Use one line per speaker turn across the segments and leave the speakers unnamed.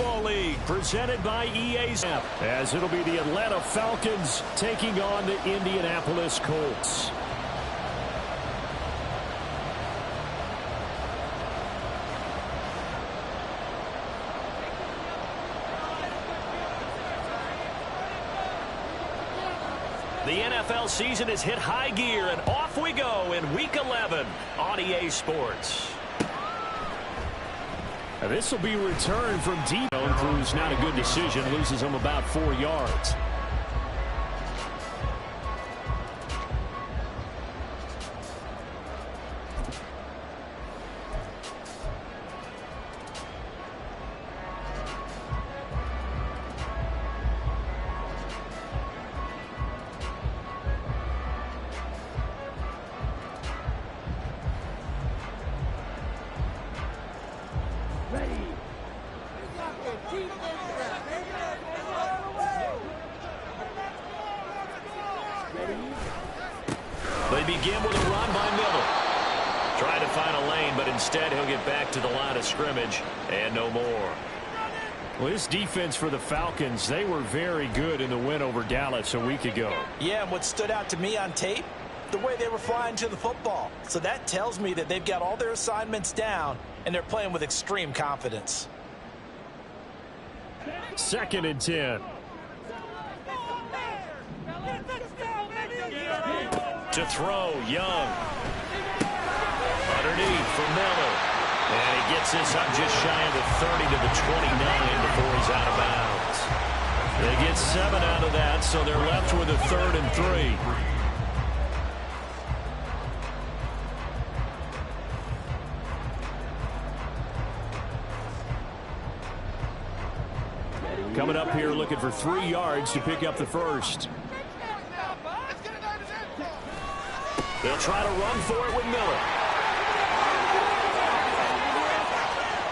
Football League, presented by EA's app, as it'll be the Atlanta Falcons taking on the Indianapolis Colts. The NFL season has hit high gear, and off we go in Week 11 on EA Sports. This will be returned from deep. Cruz, not a good decision, loses him about 4 yards. They begin with a run by Miller. Trying to find a lane, but instead he'll get back to the line of scrimmage and no more. Well, this defense for the Falcons, they were very good in the win over Dallas a week ago.
Yeah, and what stood out to me on tape, the way they were flying to the football. So that tells me that they've got all their assignments down and they're playing with extreme confidence.
2nd and 10. To throw, Young. Underneath for Miller. And he gets this up just shy of the 30 to the 29 before he's out of bounds. They get 7 out of that, so they're left with a 3rd and 3. Coming up here looking for 3 yards to pick up the first. They'll try to run for it with Miller.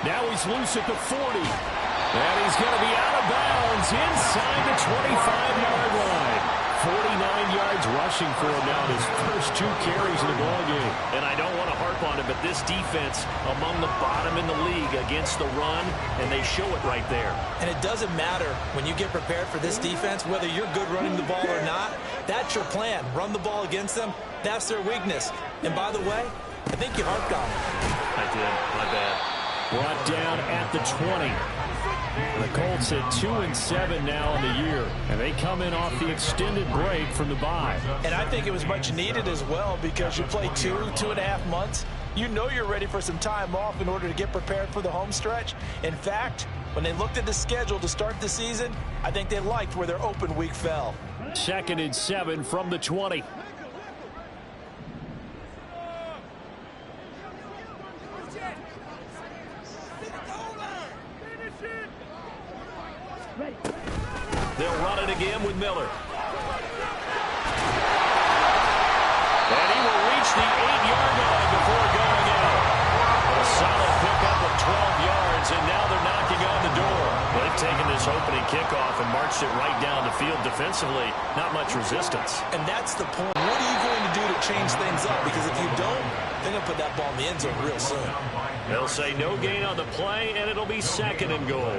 Now he's loose at the 40. And he's going to be out of bounds inside the 25-yard line. 49 yards rushing for him now in his first 2 carries in the ballgame. And I don't want to harp on it, but this defense among the bottom in the league against the run, and they show it right there.
And it doesn't matter when you get prepared for this defense, whether you're good running the ball or not. That's your plan. Run the ball against them. That's their weakness. And by the way, I think you harped on it.
I did. My bad. Brought down at the 20. The Colts at 2-7 now in the year, and they come in off the extended break from the bye.
And I think it was much needed as well, because you play 2.5 months. You know you're ready for some time off in order to get prepared for the home stretch. In fact, when they looked at the schedule to start the season, I think they liked where their open week fell.
2nd and 7 from the 20. They'll run it again with Miller. And he will reach the 8-yard line before going out. A solid pickup of 12 yards, and now they're knocking on the door. They've taken this opening kickoff and marched it right down the field defensively. Not much resistance.
And that's the point. What are you going to do to change things up? Because if you don't, they're going to put that ball in the end zone real soon.
They'll say no gain on the play, and it'll be 2nd and goal.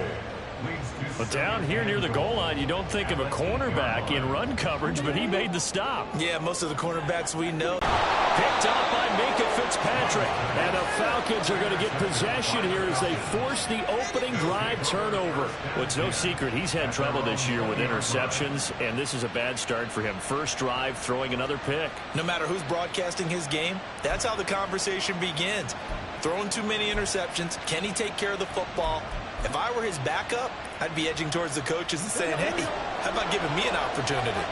But down here near the goal line, you don't think of a cornerback in run coverage, but he made the stop.
Yeah, most of the cornerbacks we know.
Picked up by Minkah Fitzpatrick. And the Falcons are going to get possession here as they force the opening drive turnover. Well, it's no secret he's had trouble this year with interceptions, and this is a bad start for him. First drive, throwing another pick.
No matter who's broadcasting his game, that's how the conversation begins. Throwing too many interceptions. Can he take care of the football? If I were his backup, I'd be edging towards the coaches and saying, hey, how about giving me an opportunity?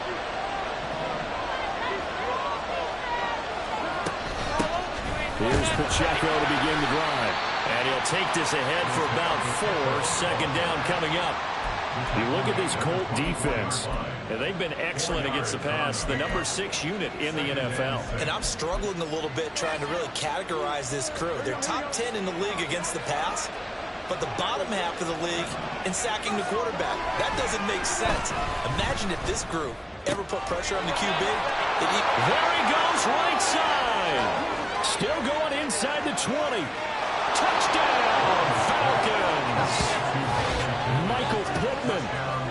Here's Pacheco to begin the drive. And he'll take this ahead for about 4. 2nd down coming up. You look at this Colt defense, and they've been excellent against the pass, the number 6 unit in the NFL.
And I'm struggling a little bit trying to really categorize this crew. They're top 10 in the league against the pass, but the bottom half of the league in sacking the quarterback. That doesn't make sense. Imagine if this group ever put pressure on the QB.
There he goes, right side. Still going inside the 20. Touchdown, Falcons. Hickman.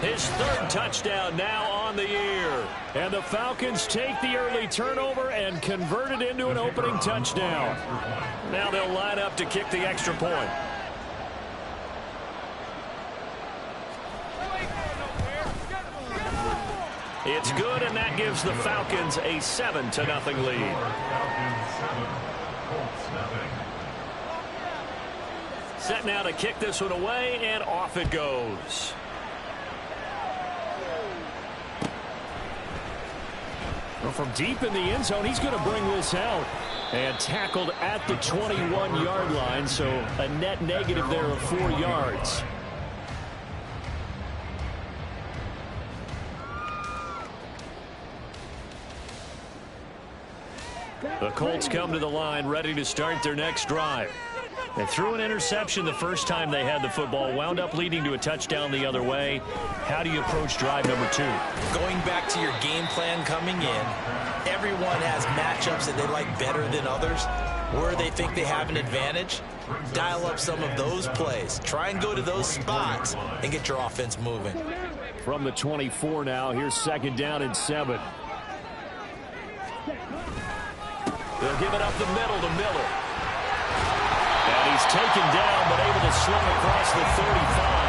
His third touchdown now on the year. And the Falcons take the early turnover and convert it into an opening touchdown. Now they'll line up to kick the extra point. It's good, and that gives the Falcons a 7-0 lead. Set now to kick this one away, and off it goes. Well, from deep in the end zone, he's going to bring this out. And tackled at the 21-yard line, so a net negative there of 4 yards. The Colts come to the line ready to start their next drive. They threw an interception the first time they had the football, wound up leading to a touchdown the other way. How do you approach drive number 2?
Going back to your game plan coming in, everyone has matchups that they like better than others. Where they think they have an advantage, dial up some of those plays. Try and go to those spots and get your offense moving.
From the 24 now, here's 2nd down and 7. They'll give it up the middle to Miller. And he's taken down, but able to slip across the 35.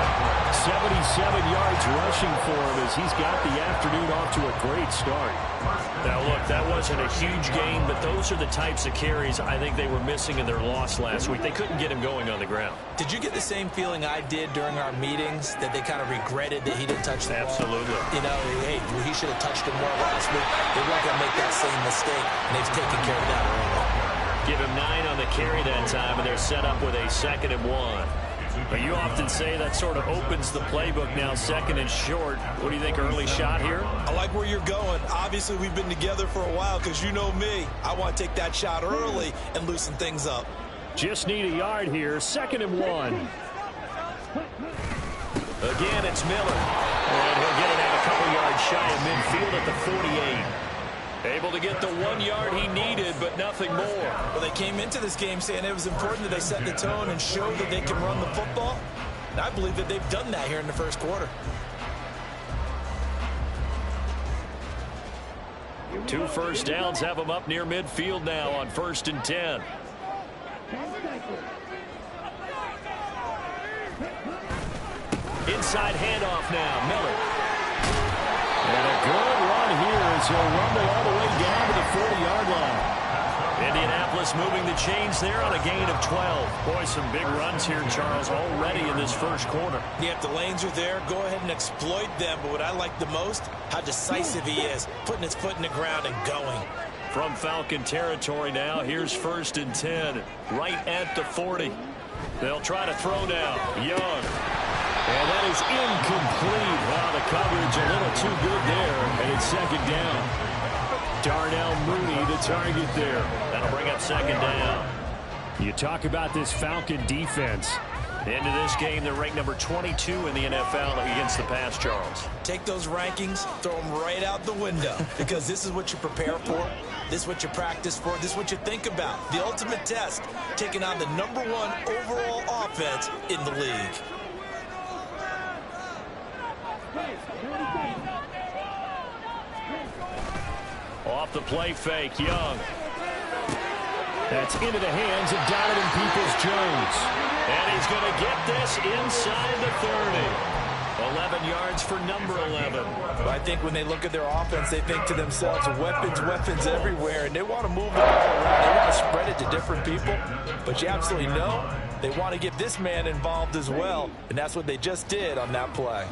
77 yards rushing for him as he's got the afternoon off to a great start. Now, look, that wasn't a huge gain, but those are the types of carries I think they were missing in their loss last week. They couldn't get him going on the ground.
Did you get the same feeling I did during our meetings, that they kind of regretted that he didn't touch the ball?
Absolutely.
You know, hey, he should have touched it more last week. They weren't going to make that same mistake, and they've taken care of that early.
Give him 9 on the carry that time, and they're set up with a 2nd and 1. But you often say that sort of opens the playbook now, 2nd and short. What do you think, early shot here?
I like where you're going. Obviously, we've been together for a while because you know me. I want to take that shot early and loosen things up.
Just need a yard here, 2nd and 1. Again, it's Miller. And he'll get it out a couple yards shy of midfield at the 48. Able to get the 1 yard he needed, but nothing more.
Well, they came into this game saying it was important that they set the tone and show that they can run the football. And I believe that they've done that here in the first quarter.
2 first downs have them up near midfield now on 1st and 10. Inside handoff now, Miller. And a good run here as he'll rumble all the way down to the 40-yard line. Indianapolis moving the chains there on a gain of 12. Boy, some big runs here, Charles, already in this first quarter.
Yeah, if the lanes are there, go ahead and exploit them. But what I like the most, how decisive he is, putting his foot in the ground and going.
From Falcon territory now, here's 1st and 10, right at the 40. They'll try to throw now. Young. And that is incomplete. Wow, the coverage a little too good there, and it's 2nd down. Darnell Mooney, the target there. That'll bring up 2nd down. You talk about this Falcon defense. Into this game, they're ranked number 22 in the NFL against the pass, Charles.
Take those rankings, throw them right out the window, because this is what you prepare for. This is what you practice for. This is what you think about. The ultimate test, taking on the #1 overall offense in the league.
Off the play fake, Young. That's into the hands of Donovan Peoples-Jones. And he's going to get this inside the 30. 11 yards for number 11.
But I think when they look at their offense, they think to themselves, weapons, weapons everywhere. And they want to move the ball around. They want to spread it to different people. But you absolutely know they want to get this man involved as well. And that's what they just did on that play.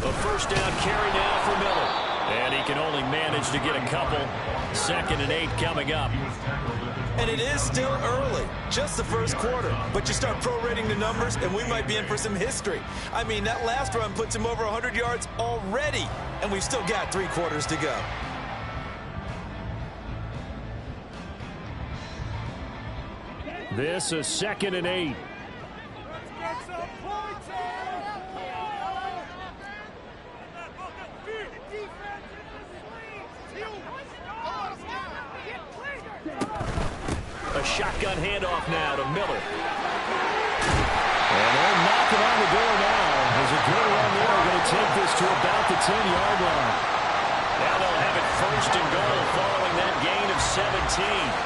A first down carry now for Miller. And he can only manage to get a couple. 2nd and 8 coming up.
And it is still early, just the first quarter. But you start prorating the numbers, and we might be in for some history. I mean, that last run puts him over 100 yards already, and we've still got 3 quarters to go.
This is 2nd and 8. A shotgun handoff now to Miller. And they're knocking on the door now. There's a good run there. Going to take this to about the 10-yard line. Now they'll have it first and goal following that gain of 17.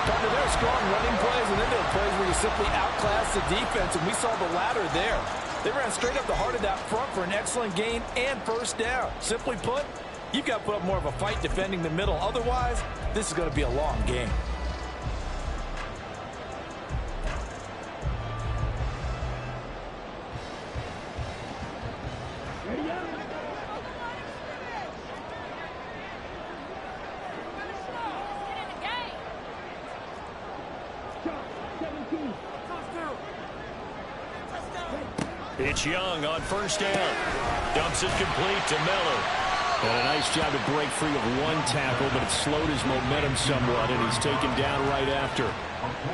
Partner, there are strong running plays, and then there are plays where you simply outclass the defense, and we saw the latter there. They ran straight up the heart of that front for an excellent gain and first down. Simply put, you've got to put up more of a fight defending the middle. Otherwise, this is going to be a long game.
It's Young on first down. Dumps it complete to Miller. And a nice job to break free of one tackle, but it slowed his momentum somewhat, and he's taken down right after.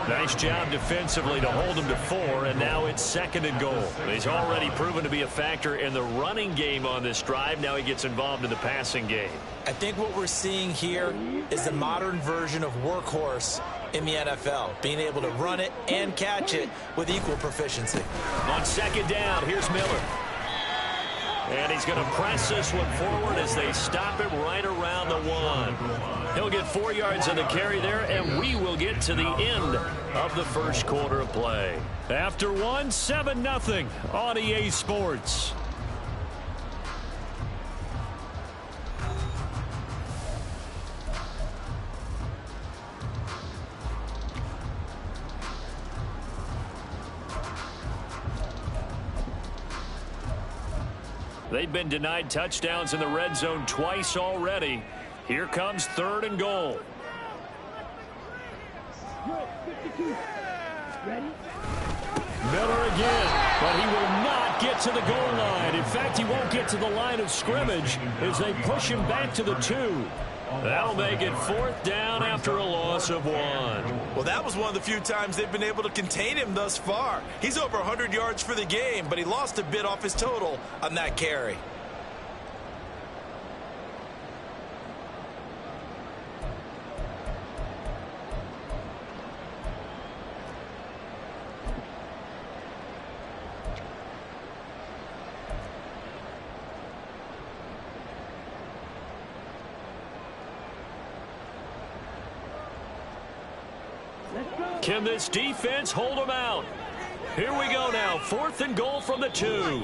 Nice job defensively to hold him to 4, and now it's second and goal. He's already proven to be a factor in the running game on this drive. Now he gets involved in the passing game.
I think what we're seeing here is the modern version of workhorse in the NFL, being able to run it and catch it with equal proficiency.
On second down, here's Miller. And he's going to press this one forward as they stop him right around the 1. He'll get 4 yards on the carry there, and we will get to the end of the first quarter of play. After 1, 7-0 on EA Sports. They've been denied touchdowns in the red zone twice already. Here comes third and goal. Miller again, but he will not get to the goal line. In fact, he won't get to the line of scrimmage as they push him back to the 2. That'll make it fourth down after a loss of 1.
Well, that was one of the few times they've been able to contain him thus far. He's over 100 yards for the game, but he lost a bit off his total on that carry.
Can this defense hold them out? Here we go now. Fourth and goal from the 2.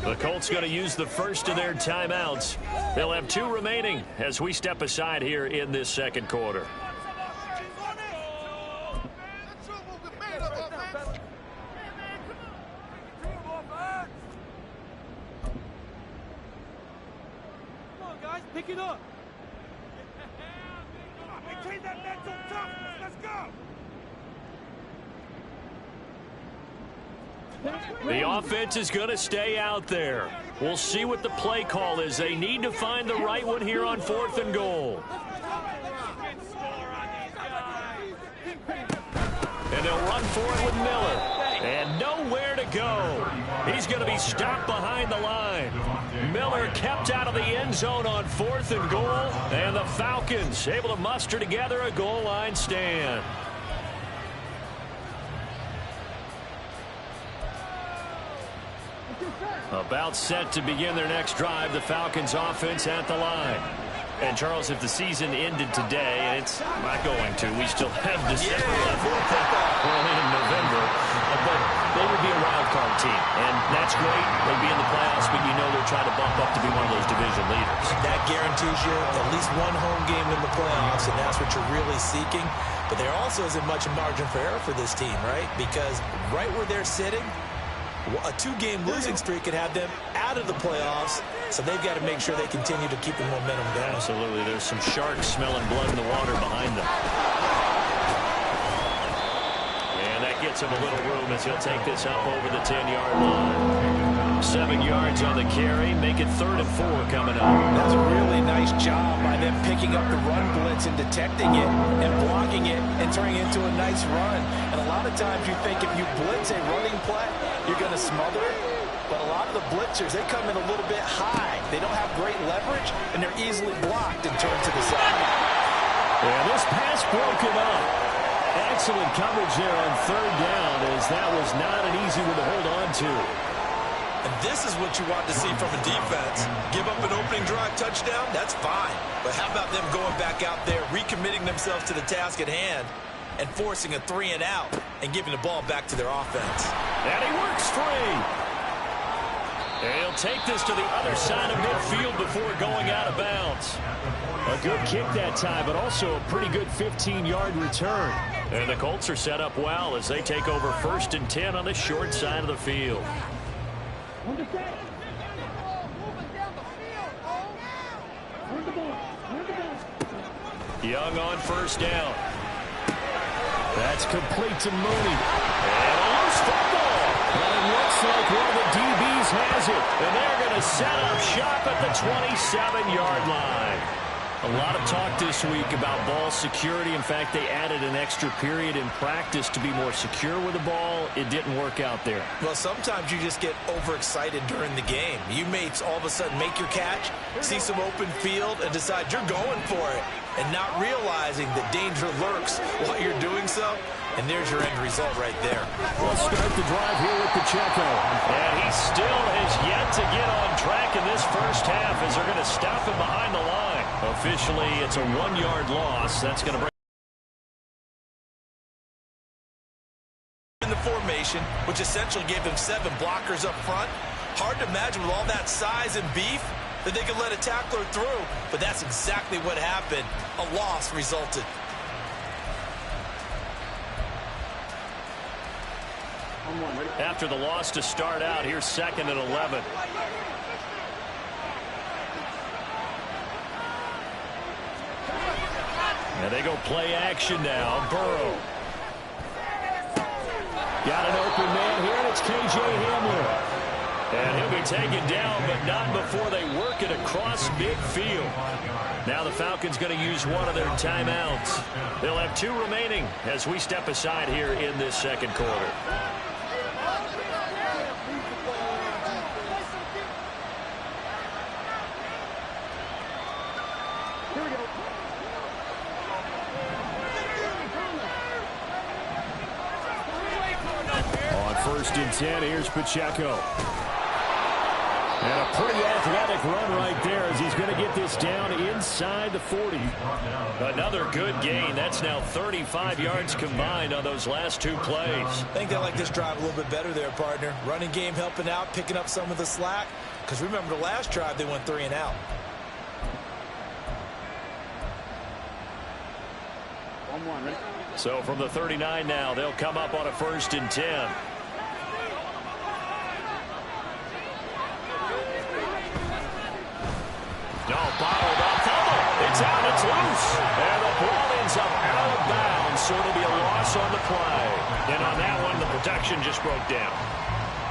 The Colts going to use the first of their timeouts. They'll have 2 remaining as we step aside here in this second quarter.
Come on, guys, pick it up. Maintain that mental toughness. Let's go.
The offense is going to stay out there. We'll see what the play call is. They need to find the right one here on fourth and goal. And they'll run for it with Miller. And nowhere to go. He's going to be stopped behind the line. Miller kept out of the end zone on fourth and goal. And the Falcons able to muster together a goal line stand. About set to begin their next drive, the Falcons offense at the line. And, Charles, if the season ended today, and it's not going to, we still have December left. Well, in November, but they would be a wild card team. And that's great. They'd be in the playoffs, but you know they're trying to bump up to be one of those division leaders.
That guarantees you at least one home game in the playoffs, and that's what you're really seeking. But there also isn't much margin for error for this team, right? Because right where they're sitting, a 2-game losing streak could have them out of the playoffs, so they've got to make sure they continue to keep the momentum going.
Absolutely. There's some sharks smelling blood in the water behind them. And that gets him a little room as he'll take this up over the 10-yard line. 7 yards on the carry. Make it 3rd and 4 coming up.
That's a really nice job by them picking up the run blitz and detecting it and blocking it and turning it into a nice run. And a lot of times you think if you blitz a running play, you're going to smother it. But a lot of the blitzers, they come in a little bit high. They don't have great leverage, and they're easily blocked and turned to the side.
Yeah, this pass broken up. Excellent coverage there on third down, as that was not an easy one to hold on to.
And this is what you want to see from a defense. Give up an opening drive touchdown, that's fine. But how about them going back out there, recommitting themselves to the task at hand, and forcing a 3-and-out and giving the ball back to their offense.
And he works free. And he'll take this to the other side of midfield before going out of bounds. A good kick that time, but also a pretty good 15-yard return. And the Colts are set up well as they take over 1st and 10 on the short side of the field. Young on 1st down. That's complete to Mooney. And a loose football. And it looks like one of the DBs has it. And they're going to set up shop at the 27-yard line. A lot of talk this week about ball security. In fact, they added an extra period in practice to be more secure with the ball. It didn't work out there.
Well, sometimes you just get overexcited during the game. You may all of a sudden make your catch, see some open field, and decide you're going for it, and not realizing that danger lurks while you're doing so. And there's your end result right there.
We'll start the drive here with Pacheco. And he still has yet to get on track in this first half as they're going to stop him behind the line. Officially, it's a 1-yard loss. That's going to bring
in the formation, which essentially gave them 7 blockers up front. Hard to imagine with all that size and beef that they could let a tackler through, but that's exactly what happened. A loss resulted.
After the loss to start out, here's 2nd and 11. And they go play action now. Burrow. Got an open man here, and it's K.J. Hamler. And he'll be taken down, but not before they work it across midfield. Now the Falcons going to use one of their timeouts. They'll have 2 remaining as we step aside here in this second quarter. On 1st and 10, here's Pacheco. And a pretty athletic run right there as he's going to get this down inside the 40. Another good gain. That's now 35 yards combined on those last 2 plays.
I think they like this drive a little bit better there, partner. Running game helping out, picking up some of the slack. Because remember the last drive, they went 3-and-out.
So from the 39 now, they'll come up on a 1st and 10. No, bottled up. Fumble. It's out. It's loose. And the ball ends up out of bounds, so it'll be a loss on the play. And on that one, the protection just broke down.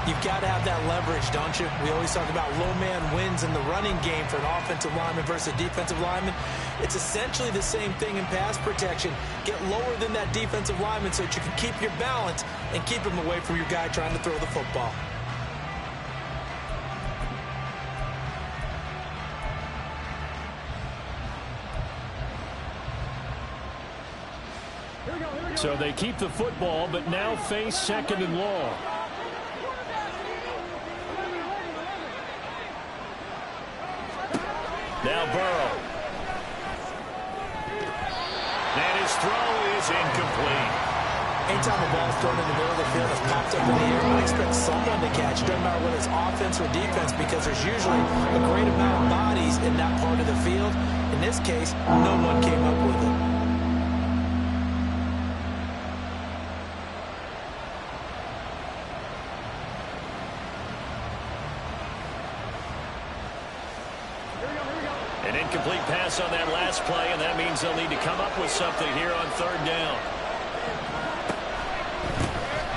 You've got to have that leverage, don't you? We always talk about low man wins in the running game for an offensive lineman versus a defensive lineman. It's essentially the same thing in pass protection. Get lower than that defensive lineman so that you can keep your balance and keep him away from your guy trying to throw the football.
So they keep the football, but now face 2nd and long. Now Burrow. And his throw is incomplete.
Anytime a ball's thrown in the middle of the field that's popped up in the air, I expect someone to catch. It doesn't matter whether it's offense or defense because there's usually a great amount of bodies in that part of the field. In this case, no one came up with it.
An incomplete pass on that last play, and that means they'll need to come up with something here on 3rd down.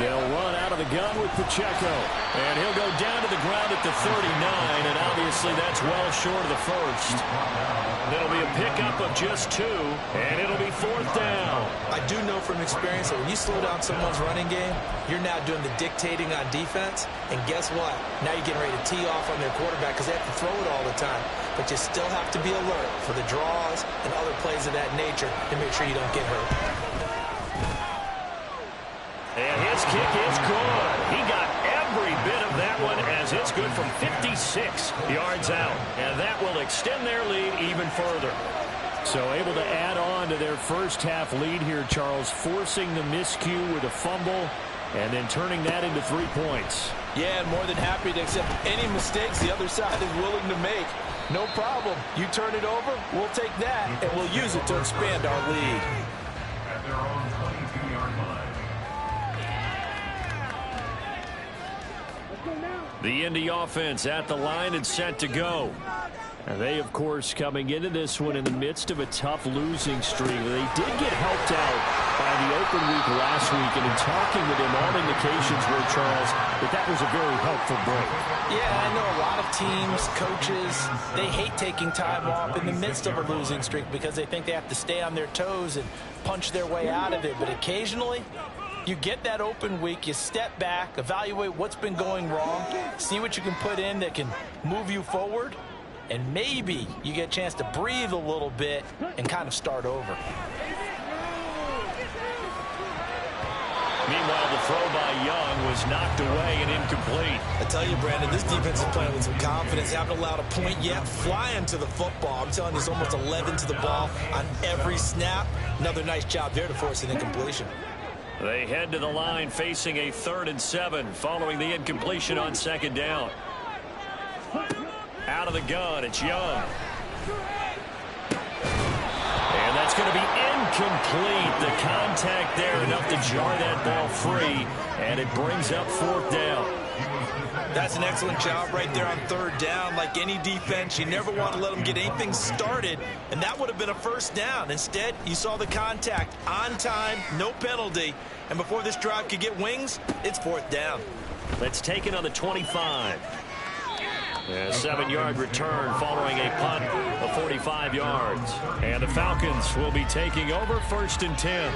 They'll run out of the gun with Pacheco. And he'll go down to the ground at the 39, and obviously that's well short of the 1st. That'll be a pickup of just 2, and it'll be 4th down.
I do know from experience that when you slow down someone's running game, you're now doing the dictating on defense. And guess what? Now you're getting ready to tee off on their quarterback because they have to throw it all the time. But you still have to be alert for the draws and other plays of that nature to make sure you don't get hurt.
6 yards out. And that will extend their lead even further. So able to add on to their first half lead here, Charles, forcing the miscue with a fumble and then turning that into 3 points.
Yeah, and more than happy to accept any mistakes the other side is willing to make. No problem. You turn it over, we'll take that, and we'll use it to expand our lead.
At their own 22-yard line.
The Indy offense at the line and set to go. And they, of course, coming into this one in the midst of a tough losing streak. They did get helped out by the open week last week, and in talking with him, all indications were, Charles, that was a very helpful break.
Yeah, I know a lot of teams, coaches, they hate taking time off in the midst of a losing streak because they think they have to stay on their toes and punch their way out of it. But occasionally, you get that open week, you step back, evaluate what's been going wrong, see what you can put in that can move you forward, and maybe you get a chance to breathe a little bit and kind of start over.
Meanwhile, the throw by Young was knocked away and incomplete.
I tell you, Brandon, this defense is playing with some confidence. Haven't allowed a point yet. Flying to the football. I'm telling you, it's almost 11 to the ball on every snap. Another nice job there to force an incompletion.
They head to the line facing a 3rd and 7 following the incompletion on 2nd down. Out of the gun, it's Young. And that's going to be incomplete. The contact there enough to jar that ball free, and it brings up 4th down.
That's an excellent job right there on 3rd down. Like any defense, you never want to let them get anything started, and that would have been a 1st down. Instead, you saw the contact on time, no penalty, and before this drive could get wings, it's 4th down.
Let's take it on the 25. A 7-yard return following a punt of 45 yards. And the Falcons will be taking over 1st and 10.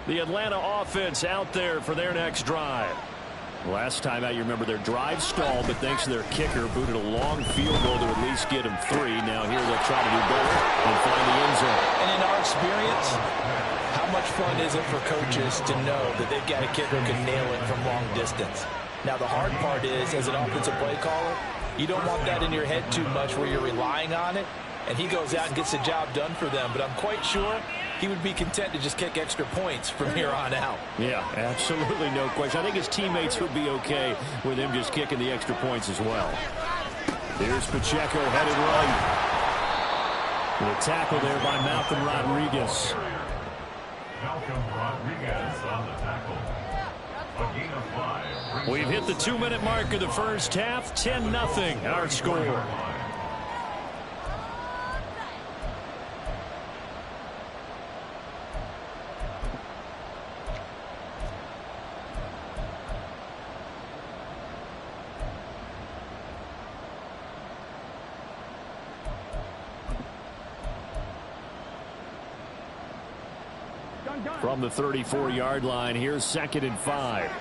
The Atlanta offense out there for their next drive. Last time out, you remember their drive stalled, but thanks to their kicker, booted a long field goal to at least get them 3. Now here they'll try to do better and find the end zone.
And in our experience, how much fun is it for coaches to know that they've got a kicker who can nail it from long distance? Now, the hard part is, as an offensive play caller, you don't want that in your head too much where you're relying on it, and he goes out and gets the job done for them. But I'm quite sure he would be content to just kick extra points from here on out.
Yeah, absolutely no question. I think his teammates would be okay with him just kicking the extra points as well. Here's Pacheco headed right. The tackle there by Malcolm Rodriguez.
Malcolm Rodriguez on the tackle. A gain of 5.
We've hit the 2-minute mark of the first half. 10-0 our score. From the 34-yard line, here's 2nd and 5.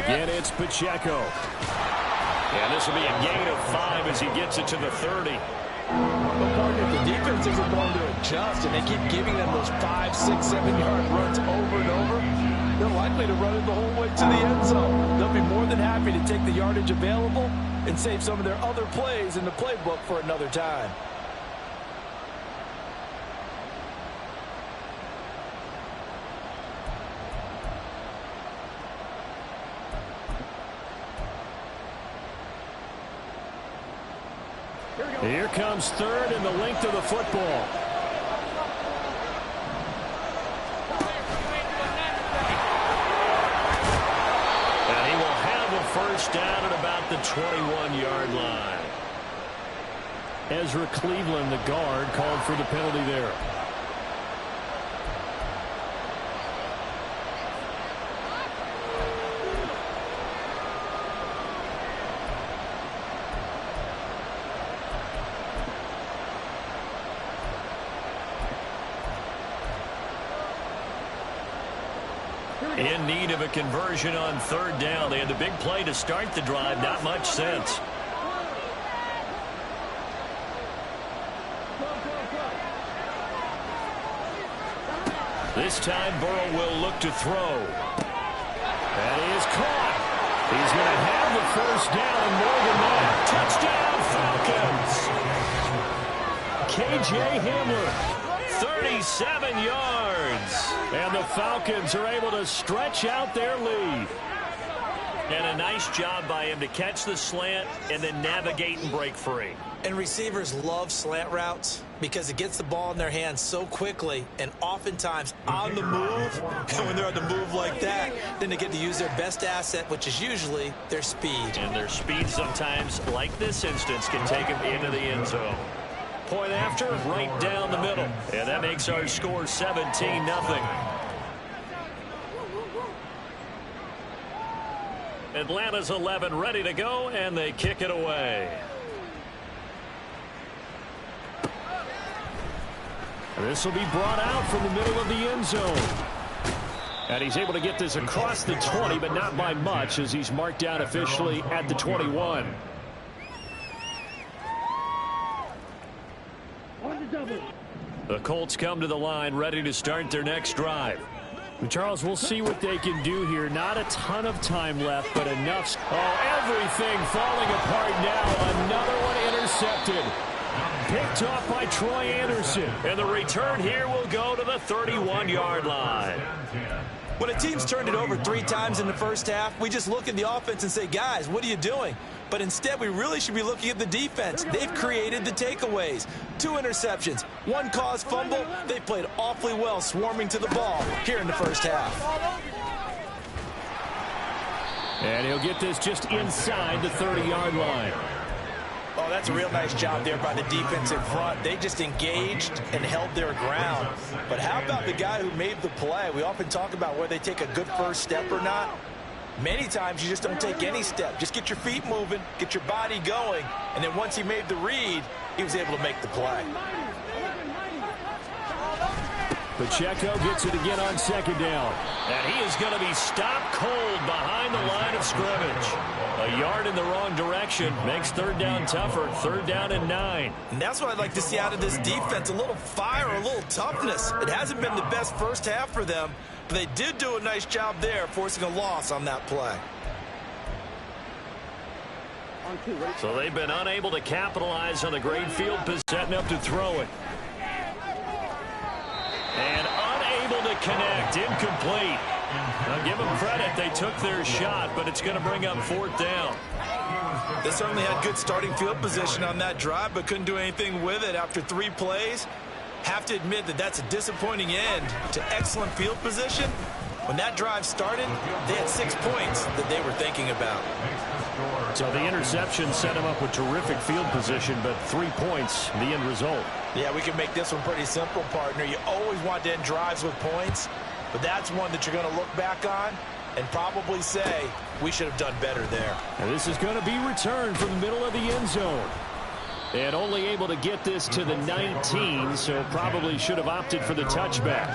Again, it's Pacheco. And this will be a gain of 5 as he gets it to the 30.
But partner, the defense isn't going to adjust, and they keep giving them those 5, 6, 7-yard runs over and over. They're likely to run it the whole way to the end zone. They'll be more than happy to take the yardage available and save some of their other plays in the playbook for another time.
Here comes 3rd and the length of the football. And he will have a 1st down at about the 21-yard line. Ezra Cleveland, the guard, called for the penalty there. In need of a conversion on third down. They had the big play to start the drive. Not much sense. This time Burrow will look to throw. And he is caught. He's going to have the first down, more than that. Touchdown, Falcons. K.J. Hamler, 37 yards. And the Falcons are able to stretch out their lead. And a nice job by him to catch the slant and then navigate and break free.
And receivers love slant routes because it gets the ball in their hands so quickly and oftentimes on the move. And when they're on the move like that, then they get to use their best asset, which is usually their speed.
And their speed sometimes, like this instance, can take them into the end zone. Point after, right down the middle. And that makes our score 17-0. Atlanta's 11 ready to go, and they kick it away. This will be brought out from the middle of the end zone. And he's able to get this across the 20, but not by much, as he's marked down officially at the 21. The Colts come to the line, ready to start their next drive. Charles, we'll see what they can do here. Not a ton of time left, but enough. Oh, everything falling apart now. Another one intercepted. Picked off by Troy Anderson. And the return here will go to the 31-yard line.
When a team's turned it over 3 times in the first half, we just look at the offense and say, guys, what are you doing? But instead, we really should be looking at the defense. They've created the takeaways. 2 interceptions, 1 caused fumble. They've played awfully well swarming to the ball here in the first half.
And he'll get this just inside the 30-yard line.
Oh, that's a real nice job there by the defense in front. They just engaged and held their ground. But how about the guy who made the play? We often talk about whether they take a good first step or not. Many times you just don't take any step. Just get your feet moving, get your body going, and then once he made the read, he was able to make the play.
Pacheco gets it again on second down. And he is going to be stopped cold behind the line of scrimmage. A yard in the wrong direction makes third down tougher. Third down and 9.
And that's what I'd like to see out of this defense. A little fire, a little toughness. It hasn't been the best first half for them, but they did do a nice job there, forcing a loss on that play.
So they've been unable to capitalize on the great field position. Setting up to throw it. And unable to connect. Incomplete. Now give them credit. They took their shot, but it's going to bring up fourth down.
They certainly had good starting field position on that drive, but couldn't do anything with it after 3 plays. Have to admit that that's a disappointing end to excellent field position. When that drive started, they had 6 points that they were thinking about.
So the interception set him up with terrific field position, but 3 points, the end result.
Yeah, we can make this one pretty simple, partner. You always want to end drives with points, but that's one that you're going to look back on and probably say, we should have done better there.
And this is going to be returned from the middle of the end zone. And only able to get this to the 19, so probably should have opted for the touchback.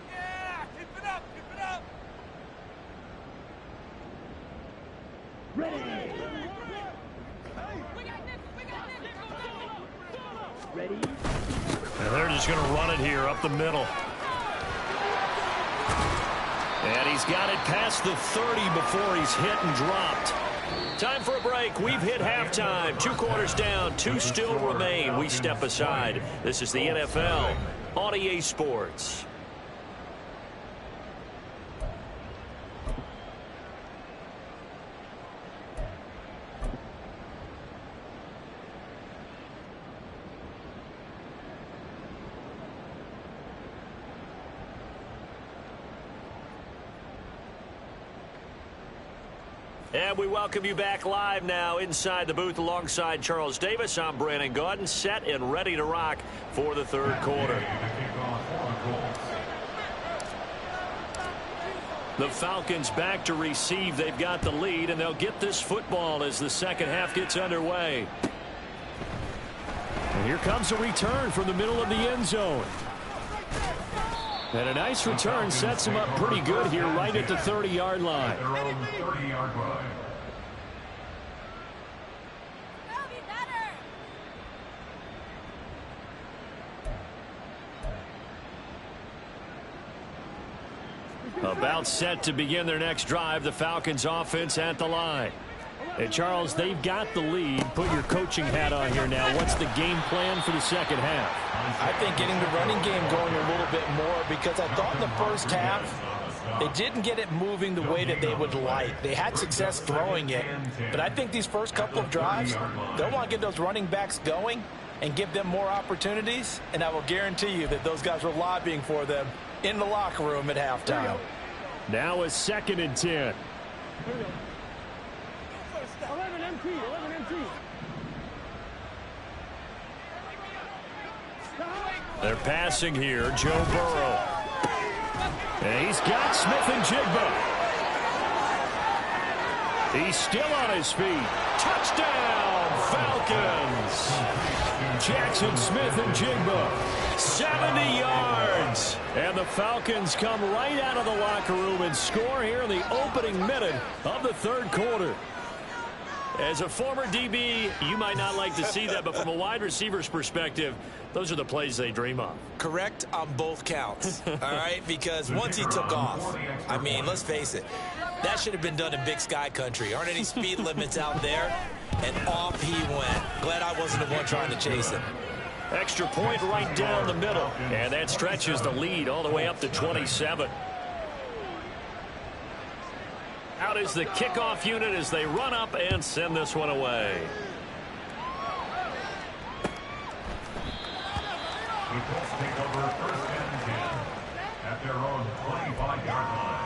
Yeah, keep it up, keep it up.
And they're just going to run it here up the middle. And he's got it past the 30 before he's hit and dropped. Time for a break. We've hit halftime. 2 quarters down. 2 still remain. We step aside. This is the NFL on EA Sports. And we welcome you back live now inside the booth alongside Charles Davis. I'm Brandon Gaudin, set and ready to rock for the third quarter. The Falcons back to receive. They've got the lead, and they'll get this football as the second half gets underway. Here comes a return from the middle of the end zone. And a nice return sets him up pretty good here right at the 30-yard line.
Their own 30-yard line.
About set to begin their next drive, the Falcons offense at the line. And Charles, they've got the lead. Put your coaching hat on here now. What's the game plan for the second half?
I think getting the running game going a little bit more, because I thought in the first half they didn't get it moving the way that they would like. They had success throwing it, but I think these first couple of drives, they'll want to get those running backs going and give them more opportunities, and I will guarantee you that those guys were lobbying for them in the locker room at halftime.
Now a 2nd and 10.
11 MT.
They're passing here, Joe Burrow. And he's got Smith-Njigba. He's still on his feet. Touchdown, Falcons. Jackson Smith-Njigba, 70 yards. And the Falcons come right out of the locker room and score here in the opening minute of the third quarter. As a former DB, you might not like to see that, but from a wide receiver's perspective, those are the plays they dream of.
Correct on both counts, all right? Because once he took off, I mean, let's face it, that should have been done in Big Sky country. Aren't any speed limits out there? And off he went. Glad I wasn't the one trying to chase him.
Extra point right down the middle, and that stretches the lead all the way up to 27. Out is the kickoff unit as they run up and send this one away.
The Colts take over 1st and 10 at their own 25-yard line.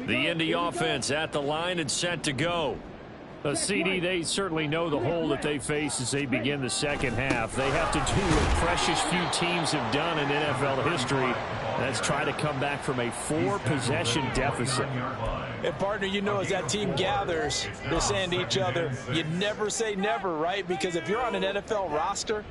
The Indy offense at the line and set to go. CD, they certainly know the hole that they face as they begin the second half. They have to do what precious few teams have done in NFL history. That's try to come back from a 4-possession deficit.
And, partner, you know, as that team gathers, they're saying to each other, you never say never, right? Because if you're on an NFL roster,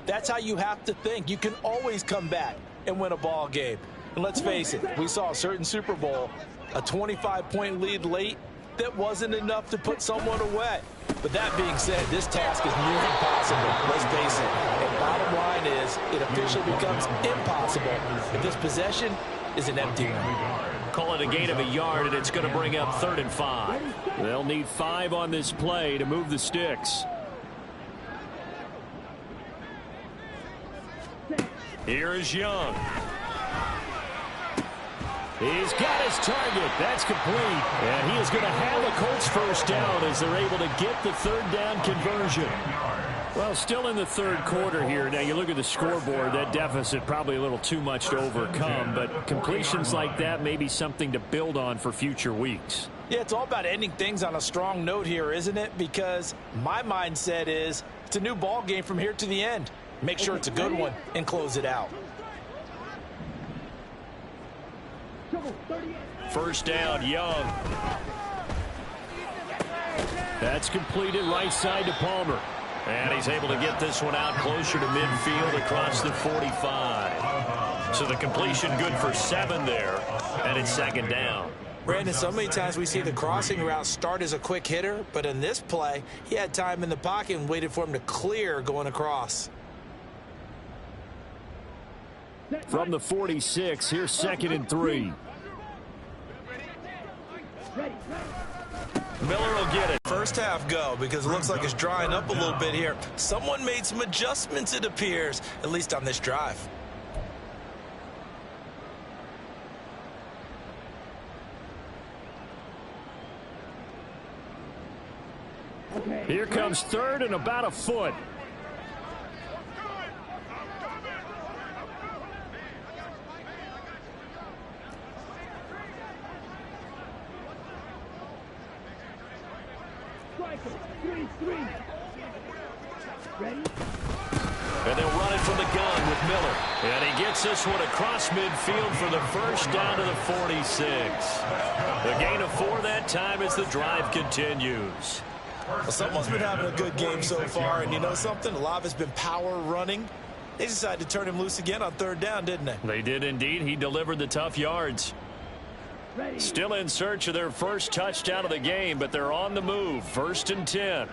that's how you have to think. You can always come back and win a ball game. And let's face it, we saw a certain Super Bowl, a 25-point lead late, that wasn't enough to put someone away. But that being said, this task is near impossible. Let's face it. And bottom line is, it officially becomes impossible if this possession is an empty one.
Call it a gain of a yard, and it's going to bring up 3rd and 5. They'll need 5 on this play to move the sticks. Here is Young. He's got his target. That's complete. And he is going to have a Colts first down as they're able to get the 3rd down conversion. Well, still in the third quarter here. Now, you look at the scoreboard, that deficit probably a little too much to overcome. But completions like that may be something to build on for future weeks.
Yeah, it's all about ending things on a strong note here, isn't it? Because my mindset is it's a new ball game from here to the end. Make sure it's a good one and close it out.
First down, Young. That's completed right side to Palmer. And he's able to get this one out closer to midfield across the 45. So the completion good for 7 there. And it's 2nd down.
Brandon, so many times we see the crossing route start as a quick hitter, but in this play, he had time in the pocket and waited for him to clear going across.
From the 46, here's 2nd and 3.
Miller will get it. First half go, because it looks like it's drying up a little bit here. Someone made some adjustments, it appears, at least on this drive.
Here comes 3rd and about a foot. And they'll run it from the gun with Miller. Miller. And he gets this one across midfield for the first down to the 46. The gain of 4 that time as the drive continues.
Well, someone's been having a good game so far, and you know something? A lot of it's been power running. They decided to turn him loose again on 3rd down, didn't they?
They did indeed. He delivered the tough yards. Still in search of their first touchdown of the game, but they're on the move. 1st and 10.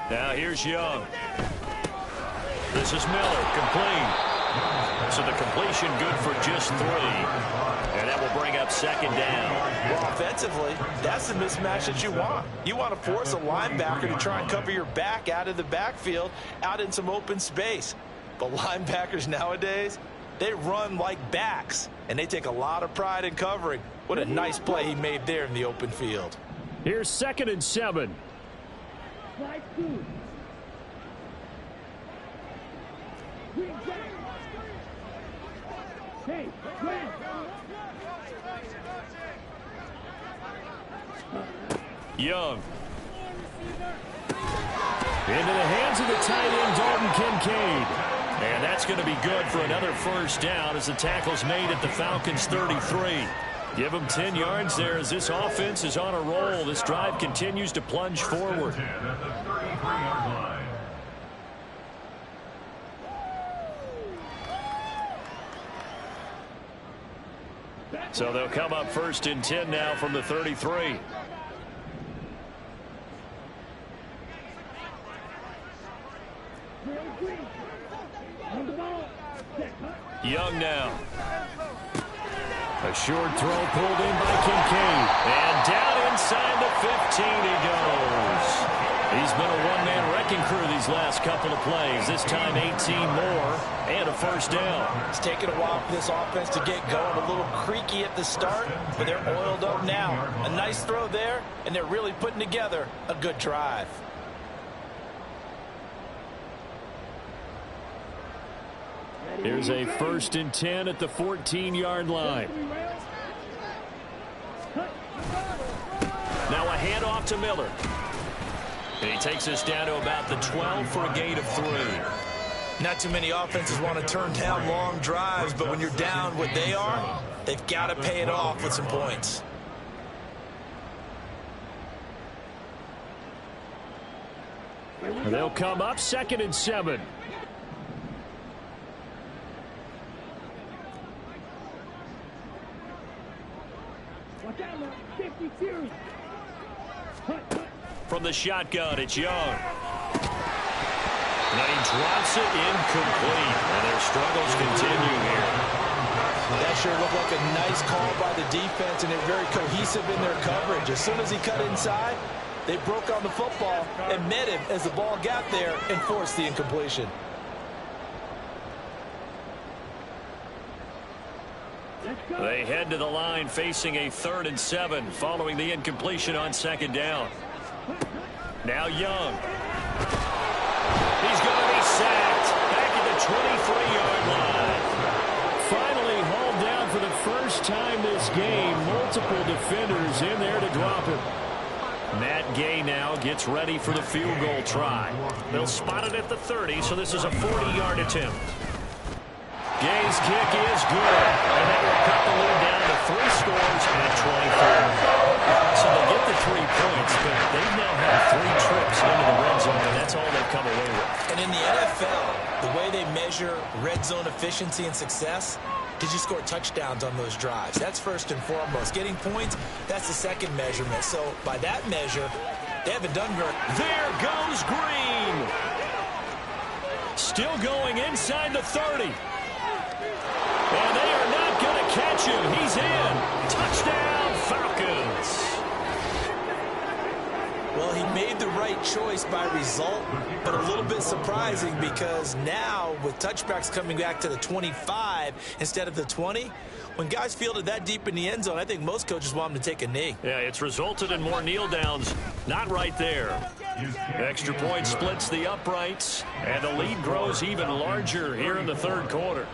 Now here's Young. This is Miller, complete. So the completion good for just 3. And that will bring up 2nd down.
Well, offensively, that's the mismatch that you want. You want to force a linebacker to try and cover your back out of the backfield, out in some open space. But linebackers nowadays, they run like backs, and they take a lot of pride in covering. What a nice play he made there in the open field.
Here's 2nd and 7. Young. Into the hands of the tight end, Dalton Kincaid. And that's going to be good for another first down as the tackle's made at the Falcons' 33. Give them 10 yards there as this offense is on a roll. This drive continues to plunge forward. So they'll come up 1st and 10 now from the 33. Young now. A short throw pulled in by Kincaid. And down inside the 15 he goes. He's been a one-man wrecking crew these last couple of plays. This time 18 more and a first down.
It's taken a while for this offense to get going. A little creaky at the start, but they're oiled up now. A nice throw there, and they're really putting together a good drive.
Here's a 1st and 10 at the 14-yard line. Now a handoff to Miller. And he takes us down to about the 12 for a gain of 3.
Not too many offenses want to turn down long drives, but when you're down what they are, they've got to pay it off with some points.
They'll come up 2nd and 7. From the shotgun, it's Young. Now he drops it incomplete, and their struggles continue here.
That sure looked like a nice call by the defense, and they're very cohesive in their coverage. As soon as he cut inside, they broke on the football and met him as the ball got there and forced the incompletion.
They head to the line facing a 3rd and 7 following the incompletion on 2nd down. Now Young. He's going to be sacked back at the 23-yard line. Finally hauled down for the first time this game. Multiple defenders in there to drop him. Matt Gay now gets ready for the field goal try. They'll spot it at the 30, so this is a 40-yard attempt. Gay's kick is good, and that will cut the lead down to 3 scores at 24. So they get the 3 points, but they've now had 3 trips into the red zone, and that's all they've come away with.
And in the NFL, the way they measure red zone efficiency and success, did you score touchdowns on those drives? That's first and foremost. Getting points, that's the second measurement. So by that measure, they haven't done very.
There goes Green. Still going inside the 30. And they are not going to catch him. He's in. Touchdown, Falcons.
Well, he made the right choice by result, but a little bit surprising because now with touchbacks coming back to the 25 instead of the 20, when guys fielded that deep in the end zone, I think most coaches want them to take a knee.
Yeah, it's resulted in more kneel downs. Not right there. Extra point splits the uprights, and the lead grows even larger here in the 3rd quarter.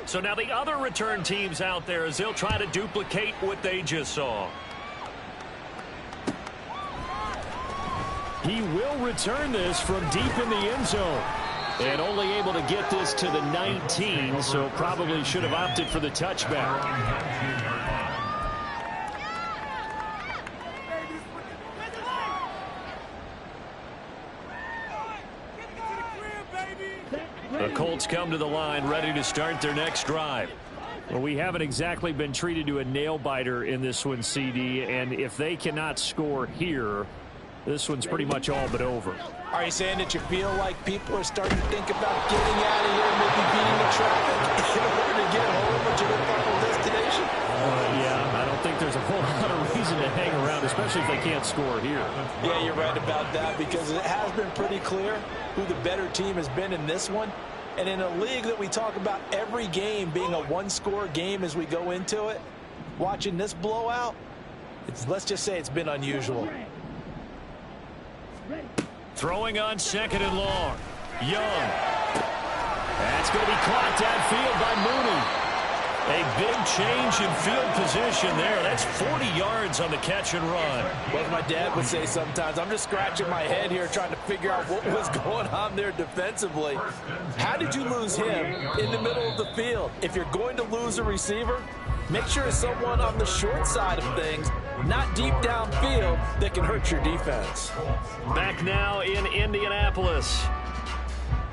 So now the other return teams out there as they'll try to duplicate what they just saw. He will return this from deep in the end zone. And only able to get this to the 19, so probably should have opted for the touchback. The Colts come to the line ready to start their next drive. Well, we haven't exactly been treated to a nail-biter in this one, CD, and if they cannot score here, this one's pretty much all but over.
Are you saying that you feel like people are starting to think about getting out of here, maybe beating the traffic in order to get home or to their final destination?
Yeah, I don't think there's a whole lot of reason to hang around, especially if they can't score here.
Yeah, you're right about that because it has been pretty clear who the better team has been in this one. And in a league that we talk about every game being a one-score game as we go into it, watching this blowout, let's just say it's been unusual.
Throwing on 2nd and long. Young. That's going to be caught downfield by Mooney. A big change in field position there. That's 40 yards on the catch and run.
Well, as my dad would say sometimes, I'm just scratching my head here trying to figure out what was going on there defensively. How did you lose him in the middle of the field? If you're going to lose a receiver, make sure it's someone on the short side of things, not deep downfield, that can hurt your defense.
Back now in Indianapolis.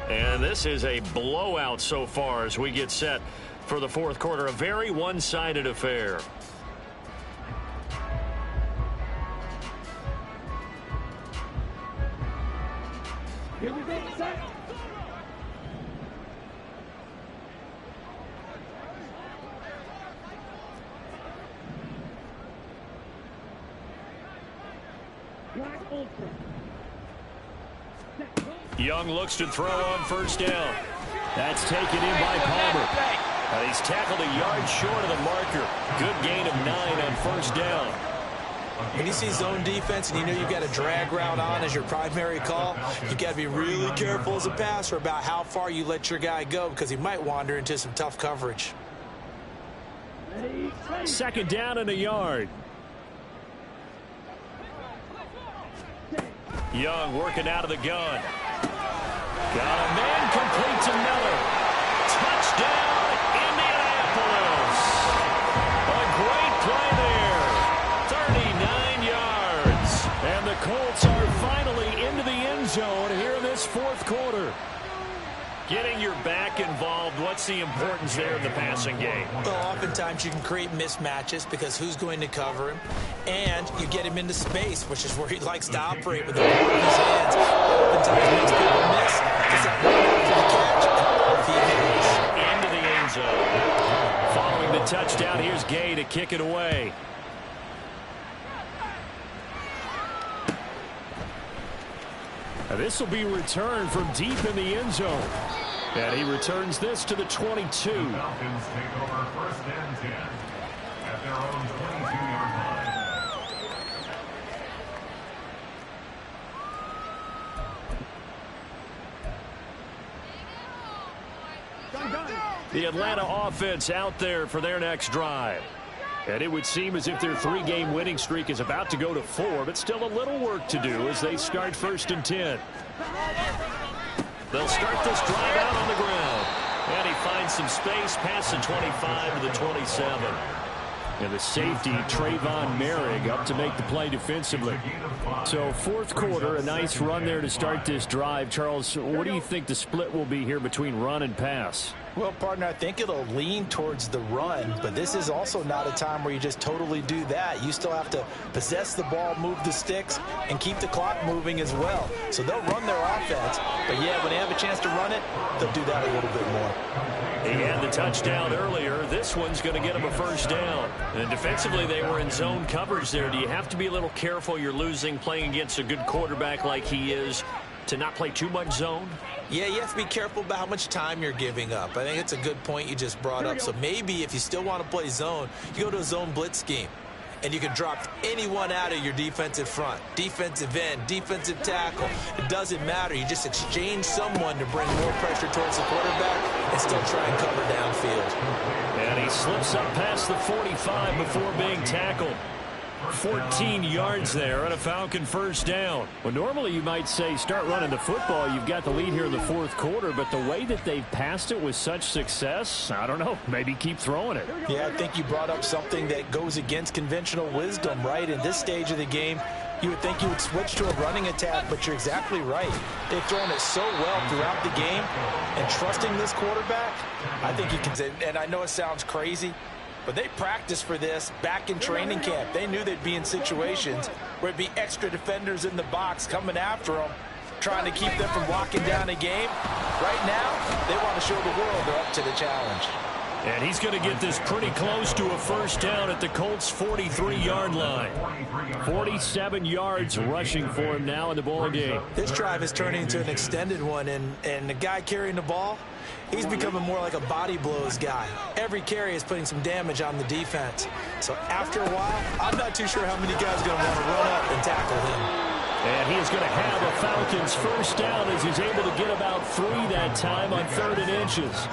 And this is a blowout so far as we get set for the fourth quarter. A very one-sided affair.
Here we go, set.
Young looks to throw on first down. That's taken in by Palmer. And he's tackled a yard short of the marker. Good gain of 9 on first down.
When you see zone defense and you know you've got a drag route on as your primary call, you've got to be really careful as a passer about how far you let your guy go because he might wander into some tough coverage.
2nd down and a yard. Young working out of the gun. Got a man complete to Miller. Touchdown, Indianapolis. A great play there. 39 yards. And the Colts are finally into the end zone here in this fourth quarter. Getting your back involved, what's the importance there in the passing game?
Well, oftentimes you can create mismatches because who's going to cover him, and you get him into space, which is where he likes to operate with the ball in his hands. Oftentimes makes people miss because that run after the catch, and he hits.
Into the end zone. Following the touchdown, here's Gay to kick it away. This will be returned from deep in the end zone. And he returns this to the 22.
Falcons take over 1st and 10 at their own 22-yard line.
The Atlanta offense out there for their next drive. And it would seem as if their 3-game winning streak is about to go to 4, but still a little work to do as they start 1st and 10. They'll start this drive out on the ground. And he finds some space past the 25 to the 27. And the safety, Trayvon Merrick, up to make the play defensively. So fourth quarter, a nice run there to start this drive. Charles, what do you think the split will be here between run and pass?
Well, partner, I think it'll lean towards the run, but this is also not a time where you just totally do that. You still have to possess the ball, move the sticks, and keep the clock moving as well. So they'll run their offense, but yeah, when they have a chance to run it, they'll do that a little bit more.
He had the touchdown earlier. This one's going to get him a first down. And defensively, they were in zone coverage there. Do you have to be a little careful you're losing playing against a good quarterback like he is to not play too much zone?
Yeah, you have to be careful about how much time you're giving up. I think it's a good point you just brought up. So maybe if you still want to play zone, you go to a zone blitz scheme. and you can drop anyone out of your defensive front. Defensive end, defensive tackle. It doesn't matter. You just exchange someone to bring more pressure towards the quarterback and still try and cover downfield.
And he slips up past the 45 before being tackled. 14 yards there on a Falcon first down. Well, normally you might say start running the football. You've got the lead here in the fourth quarter, but the way that they've passed it with such success, I don't know, maybe keep throwing it.
Yeah, I think you brought up something that goes against conventional wisdom, right? In this stage of the game, you would think you would switch to a running attack, but you're exactly right. They've thrown it so well throughout the game, and trusting this quarterback, I think he can. And I know it sounds crazy, but they practiced for this back in training camp. They knew they'd be in situations where it'd be extra defenders in the box coming after them, trying to keep them from locking down a game. Right now, they want to show the world they're up to the challenge.
And he's going to get this pretty close to a first down at the Colts' 43-yard line. 47 yards rushing for him now in the ball game.
This drive is turning into an extended one, and the guy carrying the ball, he's becoming more like a body blows guy. Every carry is putting some damage on the defense. So after a while, I'm not too sure how many guys are going to want to run up and tackle him.
And he is going to have a Falcons first down as he's able to get about 3 that time on 3rd and inches.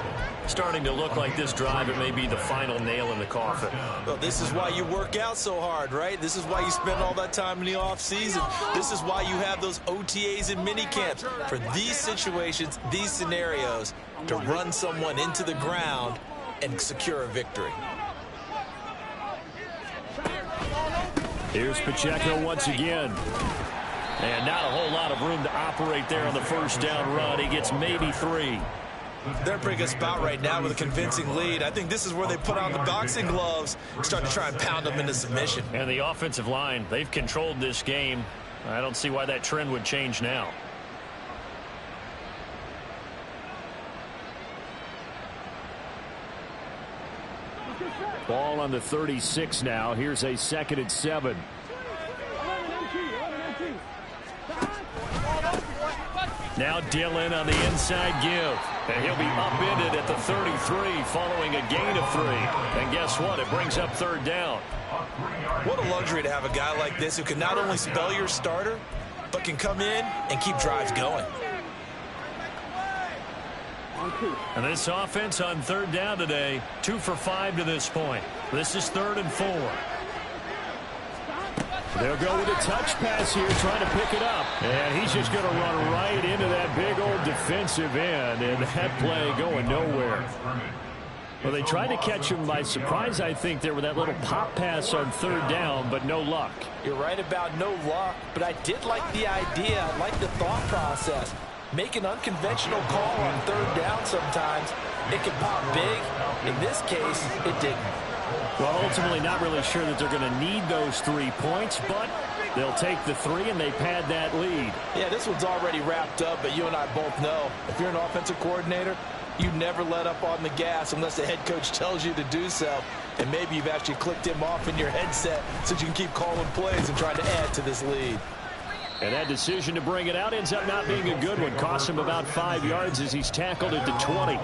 Starting to look like this drive, it may be the final nail in the coffin.
Well, this is why you work out so hard, right? This is why you spend all that time in the offseason. This is why you have those OTAs and mini camps. For these situations, these scenarios, to run someone into the ground and secure a victory.
Here's Pacheco once again. And not a whole lot of room to operate there on the first down run. He gets maybe 3.
They're in a pretty good spot right now with a convincing lead. I think this is where they put on the boxing gloves, start to try and pound them into submission.
And the offensive line, they've controlled this game. I don't see why that trend would change now. Ball on the 36 now. Here's a 2nd and 7. Now Dillon on the inside give. And he'll be upended at the 33 following a gain of 3. And guess what? It brings up 3rd down.
What a luxury to have a guy like this who can not only spell your starter, but can come in and keep drives going.
And this offense on 3rd down today, 2 for 5 to this point. This is 3rd and 4. They'll go with a touch pass here, trying to pick it up. And he's just going to run right into that big old defensive end. And that play going nowhere. Well, they tried to catch him by surprise, I think, there with that little pop pass on 3rd down, but no luck.
You're right about no luck, but I did like the idea. I like the thought process. Make an unconventional call on 3rd down sometimes. It can pop big. In this case, it didn't.
Well, ultimately not really sure that they're going to need those 3 points, but they'll take the 3 and they pad that lead.
Yeah, this one's already wrapped up, but you and I both know if you're an offensive coordinator, you never let up on the gas unless the head coach tells you to do so. And maybe you've actually clicked him off in your headset so you can keep calling plays and trying to add to this lead.
And that decision to bring it out ends up not being a good one. Costs him about 5 yards as he's tackled at the 20.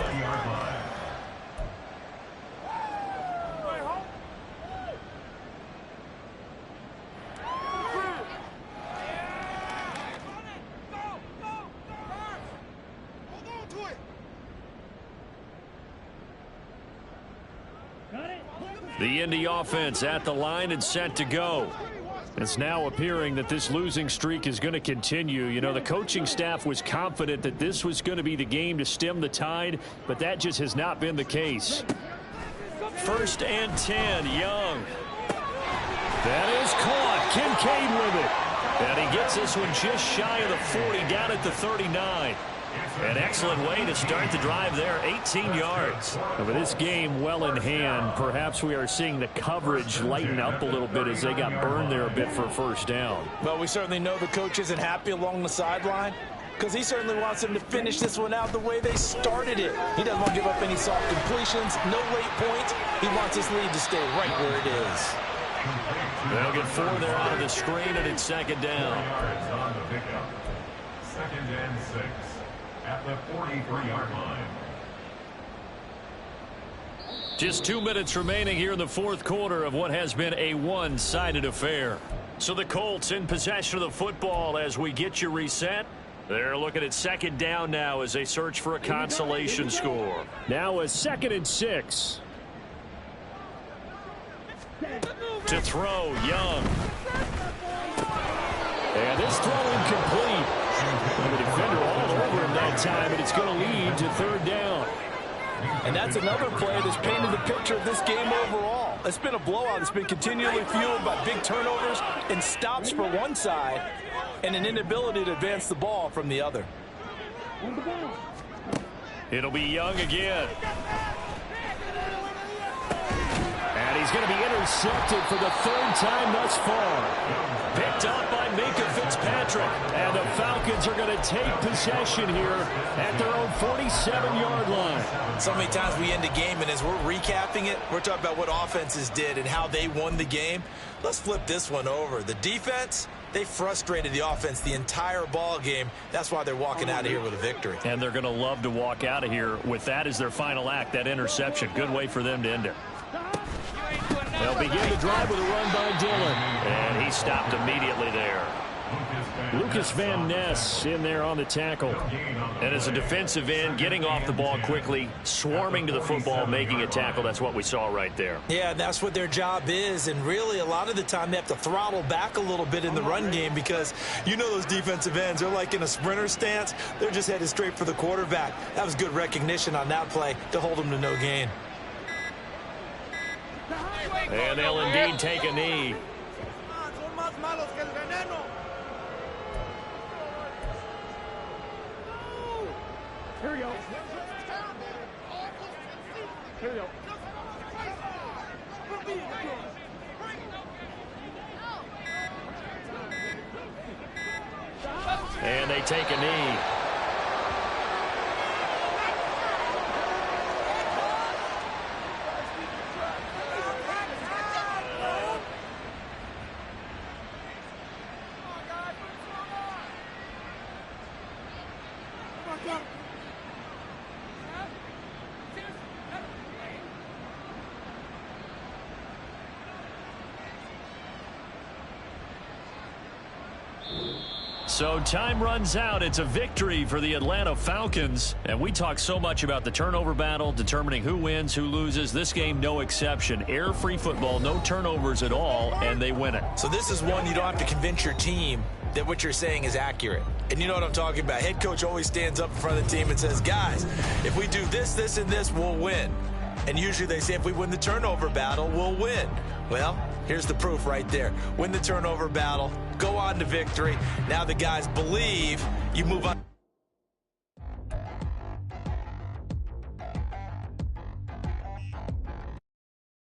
The Indy offense at the line and set to go. It's now appearing that this losing streak is going to continue. You know, the coaching staff was confident that this was going to be the game to stem the tide, but that just has not been the case. 1st and 10, Young. That is caught. Kincaid with it. And he gets this one just shy of the 40, down at the 39. An excellent way to start the drive there, 18 yards. Over this game well in hand, perhaps we are seeing the coverage lighten up a little bit as they got burned there a bit for a first down.
Well, we certainly know the coach isn't happy along the sideline because he certainly wants them to finish this one out the way they started it. He doesn't want to give up any soft completions, no late points. He wants his lead to stay right where it is.
They'll get 4 there out of the screen, and it's 2nd down.
2nd and 6 at the 43-yard line.
Just 2 minutes remaining here in the fourth quarter of what has been a one-sided affair. So the Colts in possession of the football as we get you reset. They're looking at second down now as they search for a consolation score. Now a 2nd and 6. To throw, Young. And this throw incomplete. And the defender all over him that time, and it's going to lead to 3rd down.
And that's another play that's painted the picture of this game overall. It's been a blowout. It's been continually fueled by big turnovers and stops for one side and an inability to advance the ball from the other.
It'll be Young again. And he's going to be intercepted for the 3rd time thus far. Picked up by Minkah Fitzpatrick. And the Falcons are going to take possession here at their own 47-yard line.
So many times we end a game, and as we're recapping it, we're talking about what offenses did and how they won the game. Let's flip this one over. The defense, they frustrated the offense the entire ball game. That's why they're walking out of here with a victory.
And they're going to love to walk out of here with that as their final act, that interception. Good way for them to end it. They'll begin the drive with a run by Dillon. And he stopped immediately there. Lucas Van Ness in there on the tackle. And as a defensive end, getting off the ball quickly, swarming to the football, making a tackle. That's what we saw right there.
Yeah, that's what their job is. And really, a lot of the time, they have to throttle back a little bit in the run game because you know those defensive ends, they're like in a sprinter stance. They're just headed straight for the quarterback. That was good recognition on that play to hold them to no gain.
And they'll indeed take a knee.
Here we go. Here we go.
And they take a knee. So time runs out. It's a victory for the Atlanta Falcons. And we talk so much about the turnover battle, determining who wins, who loses. This game, no exception. Air-free football, no turnovers at all, and they win it.
So this is one you don't have to convince your team that what you're saying is accurate. And you know what I'm talking about. Head coach always stands up in front of the team and says, guys, if we do this, this, and this, we'll win. And usually they say if we win the turnover battle, we'll win. Well, here's the proof right there. Win the turnover battle, go on to victory. Now the guys believe, you move on